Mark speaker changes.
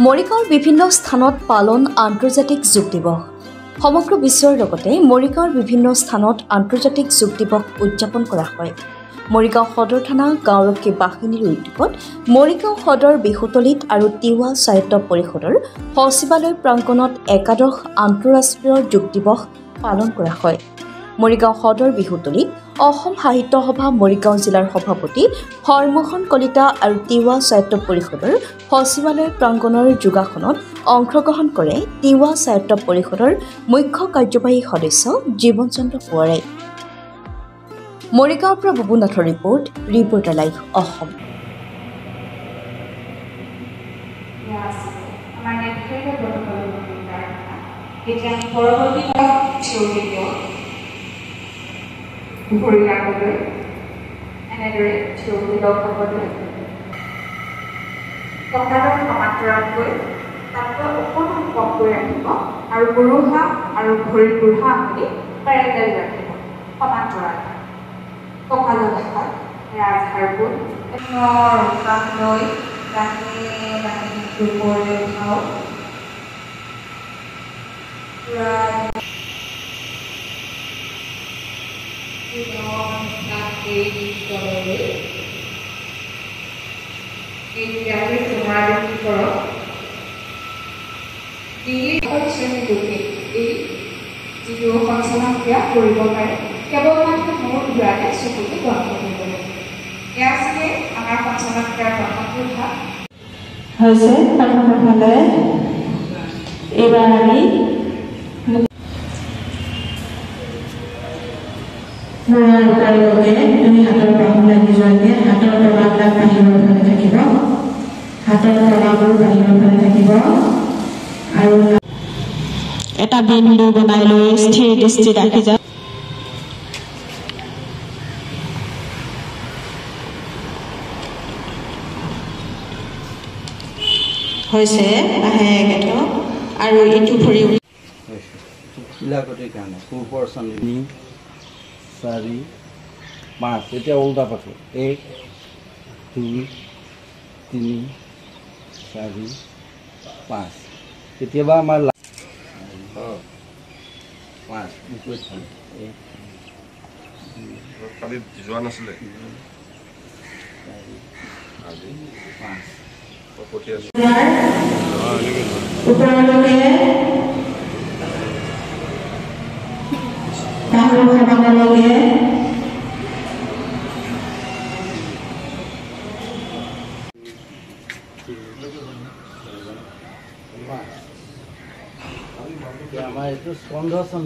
Speaker 1: মৰিগাঁৱৰ বিভিন্ন স্থানত পালন আন্তৰ্জাতিক যোগ দিৱস। সমগ্ৰ বিশ্বৰ লগতে মৰিগাঁৱৰ বিভিন্ন স্থানত আন্তৰ্জাতিক যোগ দিৱস উদযাপন কৰা হয়। মৰিগাঁও সদৰ থানা গাঁওৰক্ষী বাহিনীৰ উদ্যোগত মৰিগাঁও সদৰ বিহুতলিত আৰু তিৱা সাহিত্য পৰিষদৰ সচিবালয় প্ৰাংগণত একাদশ আন্তঃৰাষ্ট্ৰীয় যোগ দিৱস পালন কৰা হয়। মৰিগাঁও সদৰ বিহুতলিত অসম সাহিত্য সভা মৰিগাঁও জিলাৰ সভাপতি হৰমোহন কলিতা আৰু তিৱা সাহিত্য পৰিষদৰ সচিবালয় প্ৰাংগণৰ যোগাসনত অংশগ্ৰহণ কৰে তিৱা সাহিত্য পৰিষদৰ মুখ্য কাৰ্যবাহী সদস্য জীৱন চন্দ্ৰ কোঁৱৰাই। মৰিগাঁৱৰ পৰা বুবুনাথৰ ৰিপৰ্টাৰ লাইভ অসম।
Speaker 2: এনেদৰে থিয়হি লগ হ'বলৈ কঁকালৰ সমান্তৰালকৈ তাতকৈ অকণমান কমকৈ ৰাখিব আৰু বুঢ়া আৰু ভৰিৰ বুঢ়া আঙুলি পেৰেলাল ৰাখিব সমান্তৰাল। কঁকালৰ কাষত ৰাজহাড়বোৰ উশাহ লৈ লাহে লাহে ওপৰলৈ উঠাওক। যিটো সঞ্চালন ক্ৰিয়া কৰিব পাৰে কেৱল মাত্ৰ মূৰ ঘূৰালে চকুটো বন্ধ কৰিব লাগে। এয়া আছিলে আমাৰ সঞ্চালন ক্ৰিয়াৰ প্ৰথমটো ভাগ হৈছে। এইবাৰ আমি আমি হাতৰ বাহু লাগি যোৱাকৈ হাতৰ তলাবিলাক বাহিৰৰ ফালে থাকিব, হাতৰ তলাবোৰ বাহিৰৰ ফালে থাকিব আৰু এটা বিন্দু বনাই লৈ স্থিৰ দৃষ্টি ৰাখি যাওক। হৈছে লাহেকৈ আৰু ইটো ভৰি
Speaker 3: বিলাকতে কাৰণে পূৰ্বৰ চান্দি 4 5 এতিয়া উল্টা পাতো 1 2 3 4 5 কেতিয়াবা আমাৰ 5 বুকুত থাকে
Speaker 4: কালি যোৱা নাছিলে আজি 5 পঠিয়াই আছে
Speaker 2: ওপৰলৈকে কাহৰ সমানলৈকে
Speaker 3: আমাৰ এইটো স্কন্ধ